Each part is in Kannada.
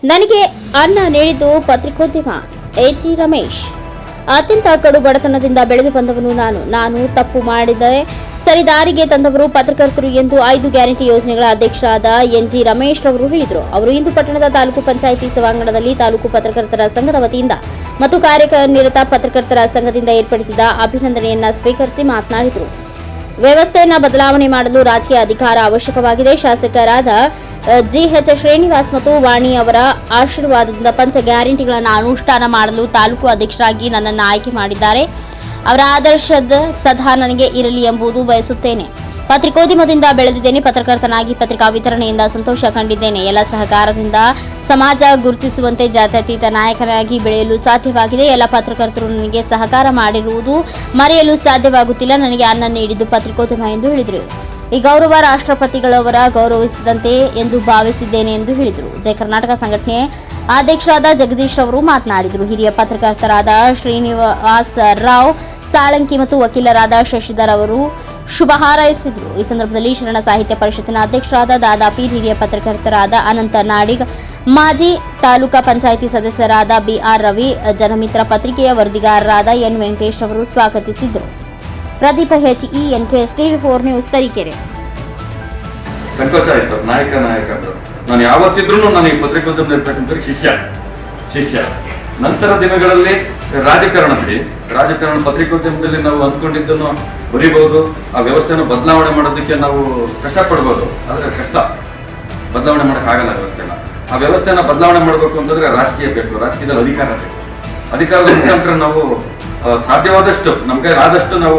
ನನಗೆ ಅನ್ನ ನೀಡಿದ್ದು ಪತ್ರಿಕೋದ್ಯಮ. ಎಜಿ ರಮೇಶ್. ಅತ್ಯಂತ ಕಡು ಬಡತನದಿಂದ ಬೆಳೆದು ಬಂದವನು ನಾನು ತಪ್ಪು ಮಾಡಿದರೆ ಸರಿದಾರಿಗೆ ತಂದವರು ಪತ್ರಕರ್ತರು ಎಂದು 5 ಗ್ಯಾರಂಟಿ ಯೋಜನೆಗಳ ಅಧ್ಯಕ್ಷರಾದ ಎನ್ಜಿ ರಮೇಶ್ ರವರು ಹೇಳಿದರು. ಅವರು ಇಂದು ಪಟ್ಟಣದ ತಾಲೂಕು ಪಂಚಾಯಿತಿ ಸಭಾಂಗಣದಲ್ಲಿ ತಾಲೂಕು ಪತ್ರಕರ್ತರ ಸಂಘದ ವತಿಯಿಂದ ಮತ್ತು ಕಾರ್ಯನಿರತ ಪತ್ರಕರ್ತರ ಸಂಘದಿಂದ ಏರ್ಪಡಿಸಿದ ಅಭಿನಂದನೆಯನ್ನ ಸ್ವೀಕರಿಸಿ ಮಾತನಾಡಿದರು. ವ್ಯವಸ್ಥೆಯನ್ನು ಬದಲಾವಣೆ ಮಾಡಲು ರಾಜಕೀಯ ಅಧಿಕಾರ ಅವಶ್ಯಕವಾಗಿದೆ. ಶಾಸಕರಾದ ಜಿಎಚ್ ಶ್ರೀನಿವಾಸ್ ಮತ್ತು ವಾಣಿ ಅವರ ಆಶೀರ್ವಾದದಿಂದ ಪಂಚ ಗ್ಯಾರಂಟಿಗಳನ್ನು ಅನುಷ್ಠಾನ ಮಾಡಲು ತಾಲೂಕು ಅಧ್ಯಕ್ಷರಾಗಿ ನನ್ನನ್ನು ಆಯ್ಕೆ ಮಾಡಿದ್ದಾರೆ. ಅವರ ಆದರ್ಶದ ಸದಾ ನನಗೆ ಇರಲಿ ಎಂಬುದು ಬಯಸುತ್ತೇನೆ. ಪತ್ರಿಕೋದ್ಯಮದಿಂದ ಬೆಳೆದಿದ್ದೇನೆ. ಪತ್ರಕರ್ತನಾಗಿ ಪತ್ರಿಕಾ ವಿತರಣೆಯಿಂದ ಸಂತೋಷ ಕಂಡಿದ್ದೇನೆ. ಎಲ್ಲ ಸಹಕಾರದಿಂದ ಸಮಾಜ ಗುರುತಿಸುವಂತೆ ಜಾತ್ಯತೀತ ನಾಯಕನಾಗಿ ಬೆಳೆಯಲು ಸಾಧ್ಯವಾಗಿದೆ. ಎಲ್ಲ ಪತ್ರಕರ್ತರು ನನಗೆ ಸಹಕಾರ ಮಾಡಿರುವುದು ಮರೆಯಲು ಸಾಧ್ಯವಾಗುತ್ತಿಲ್ಲ. ನನಗೆ ಅನ್ನ ನೀಡಿದ್ದು ಪತ್ರಿಕೋದ್ಯಮ ಎಂದು ಹೇಳಿದರು. ಈ ಗೌರವ ರಾಷ್ಟ್ರಪತಿಗಳವರ ಗೌರವಿಸಿದಂತೆ ಎಂದು ಭಾವಿಸಿದ್ದೇನೆ ಎಂದು ಹೇಳಿದರು. ಜಯ ಕರ್ನಾಟಕ ಸಂಘಟನೆ ಅಧ್ಯಕ್ಷರಾದ ಜಗದೀಶ್ ಅವರು ಮಾತನಾಡಿದರು. ಹಿರಿಯ ಪತ್ರಕರ್ತರಾದ ಶ್ರೀನಿವಾಸ್ ರಾವ್ ಸಾಳಂಕಿ ಮತ್ತು ವಕೀಲರಾದ ಶಶಿಧರ್ ಅವರು ಶುಭ ಹಾರೈಸಿದರು. ಈ ಸಂದರ್ಭದಲ್ಲಿ ಶರಣ ಸಾಹಿತ್ಯ ಪರಿಷತ್ತಿನ ಅಧ್ಯಕ್ಷರಾದ ದಾದಾಪೀರ್, ಹಿರಿಯ ಪತ್ರಕರ್ತರಾದ ಅನಂತ ನಾಡಿಗ್, ಮಾಜಿ ತಾಲೂಕಾ ಪಂಚಾಯಿತಿ ಸದಸ್ಯರಾದ ಬಿಆರ್ ರವಿ, ಜನಮಿತ್ರ ಪತ್ರಿಕೆಯ ವರದಿಗಾರರಾದ ಎನ್ ವೆಂಕಟೇಶ್ ಅವರು ಸ್ವಾಗತಿಸಿದರು. Pradeep HENKS TV4 news Tarikere. ಸಂಕೋಚ ಆಯ್ತು. ನಾಯಕ ಅಂತ ನಾನು ಯಾವತ್ತಿದ್ರು ನಾನು ಈ ಪತ್ರಿಕೋದ್ಯಮ ಇರ್ತಕ್ಕಂಥ ಶಿಷ್ಯ. ನಂತರ ದಿನಗಳಲ್ಲಿ ರಾಜಕಾರಣ ಪತ್ರಿಕೋದ್ಯಮದಲ್ಲಿ ನಾವು ಅಂದ್ಕೊಂಡಿದ್ದನ್ನು ಬರೀಬಹುದು. ಆ ವ್ಯವಸ್ಥೆಯನ್ನು ಬದಲಾವಣೆ ಮಾಡೋದಕ್ಕೆ ನಾವು ಕಷ್ಟಪಡ್ಬೋದು, ಆದರೆ ಕಷ್ಟ ಬದಲಾವಣೆ ಮಾಡೋಕ್ಕಾಗಲ್ಲ. ಆ ವ್ಯವಸ್ಥೆನ ಬದಲಾವಣೆ ಮಾಡಬೇಕು ಅಂತಂದ್ರೆ ರಾಜಕೀಯ ಬೇಕು, ರಾಜಕೀಯದಲ್ಲಿ ಅಧಿಕಾರ ಬೇಕು. ಅಧಿಕಾರದ ಮುಖಾಂತರ ನಾವು ಸಾಧ್ಯವಾದಷ್ಟು ನಮ್ಗೆ ಆದಷ್ಟು ನಾವು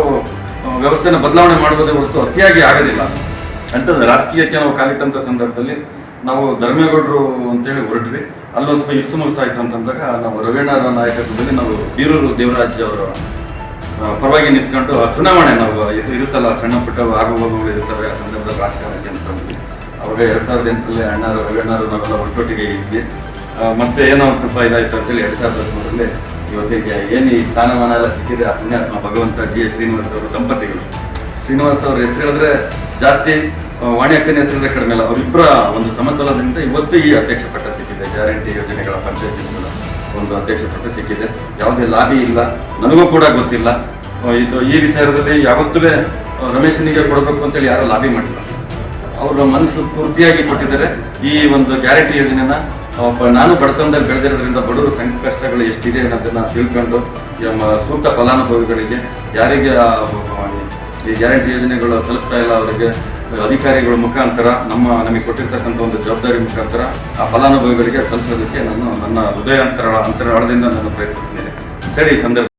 ವ್ಯವಸ್ಥೆನ ಬದಲಾವಣೆ ಮಾಡುವುದೇ ಹೊರತು ಅತಿಯಾಗಿ ಆಗೋದಿಲ್ಲ ಅಂತಂದ್ರೆ ರಾಜಕೀಯಕ್ಕೆ ನಾವು ಕಾಲಿಟ್ಟಂತ ಸಂದರ್ಭದಲ್ಲಿ ನಾವು ಧರ್ಮೇಗೌಡರು ಅಂತೇಳಿ ಹೊರಟ್ವಿ. ಅಲ್ಲೊಂದು ಸ್ವಲ್ಪ ಇರುಸುಮುರುಸು ಆಯ್ತು ಅಂತಂದಾಗ ನಾವು ರವೀಣರ ನಾಯಕತ್ವದಲ್ಲಿ ನಾವು ಬೀರೂರು ದೇವರಾಜ್ ಅವರ ಪರವಾಗಿ ನಿಂತ್ಕೊಂಡು ಚುನಾವಣೆ ನಾವು ಇರುತ್ತಲ್ಲ, ಸಣ್ಣ ಪುಟ್ಟ ಆಗುವಾಗ ಇರುತ್ತವೆ ಆ ಸಂದರ್ಭದಲ್ಲಿ ರಾಜಕಾರಣಕ್ಕೆ ಅಂತಂದ್ವಿ. ಅವಾಗ 2008ರಲ್ಲಿ ಅಣ್ಣರು ರವೀಣರು ನಾವೆಲ್ಲ ಒಟ್ಟೊಟ್ಟಿಗೆ ಇದ್ವಿ. ಮತ್ತೆ ಏನೋ ಒಂದು ಸ್ವಲ್ಪ ಇದಾಯ್ತು ಅಂತೇಳಿ 2013ರಲ್ಲಿ ಇವತ್ತಿಗೆ ಏನು ಈ ಸ್ಥಾನಮಾನ ಎಲ್ಲ ಸಿಕ್ಕಿದೆ ಆ ಪುಣ್ಯಾತ್ಮ ಭಗವಂತ GH ಶ್ರೀನಿವಾಸ್ ಅವರು ದಂಪತಿಗಳು. ಶ್ರೀನಿವಾಸ್ ಅವ್ರ ಹೆಸರು ಹೇಳಿದ್ರೆ ಜಾಸ್ತಿ, ವಾಣಿ ಅಕ್ಕನ ಹೆಸರು ಹೇಳಿದ್ರೆ ಕಡಿಮೆ ಇಲ್ಲ. ಅವರಿಬ್ಬರ ಒಂದು ಸಮತೋಲನದಿಂದ ಇವತ್ತು ಈ ಅಧ್ಯಕ್ಷ ಪಟ್ಟ ಸಿಕ್ಕಿದೆ. ಗ್ಯಾರಂಟಿ ಯೋಜನೆಗಳ ಪಂಚಾಯತಿಗಳ ಒಂದು ಅಧ್ಯಕ್ಷ ಪಟ್ಟ ಸಿಕ್ಕಿದೆ. ಯಾವುದೇ ಲಾಭಿ ಇಲ್ಲ, ನನಗೂ ಕೂಡ ಗೊತ್ತಿಲ್ಲ. ಈ ವಿಚಾರದಲ್ಲಿ ಯಾವತ್ತೂ ರಮೇಶನಿಗೆ ಕೊಡಬೇಕು ಅಂತೇಳಿ ಯಾರು ಲಾಭಿ ಮಾಡಿಲ್ಲ. ಅವರ ಮನಸ್ಸು ಪೂರ್ತಿಯಾಗಿ ಕೊಟ್ಟಿದ್ದಾರೆ. ಈ ಒಂದು ಗ್ಯಾರಂಟಿ ಯೋಜನೆನ ನಾನು ಬಡತನದಲ್ಲಿ ಬೆಳೆದಿರೋದ್ರಿಂದ ಬಡವರು ಸಂಕಷ್ಟಗಳು ಎಷ್ಟಿದೆ ಅನ್ನೋದನ್ನ ತಿಳ್ಕೊಂಡು ಸೂಕ್ತ ಫಲಾನುಭವಿಗಳಿಗೆ, ಯಾರಿಗೆ ಈ ಗ್ಯಾರಂಟಿ ಯೋಜನೆಗಳು ತಲುಪ್ತಾ ಇಲ್ಲ ಅವರಿಗೆ ಅಧಿಕಾರಿಗಳ ಮುಖಾಂತರ ನಮಗೆ ಕೊಟ್ಟಿರ್ತಕ್ಕಂಥ ಒಂದು ಜವಾಬ್ದಾರಿ ಮುಖಾಂತರ ಆ ಫಲಾನುಭವಿಗಳಿಗೆ ತಲುಪೋದಕ್ಕೆ ನಾನು ನನ್ನ ಅಂತರಾಳದಿಂದ ನಾನು ಪ್ರಯತ್ನಿಸಿದ್ದೇನೆ ಅಂತೇಳಿ ಈ ಸಂದರ್ಭ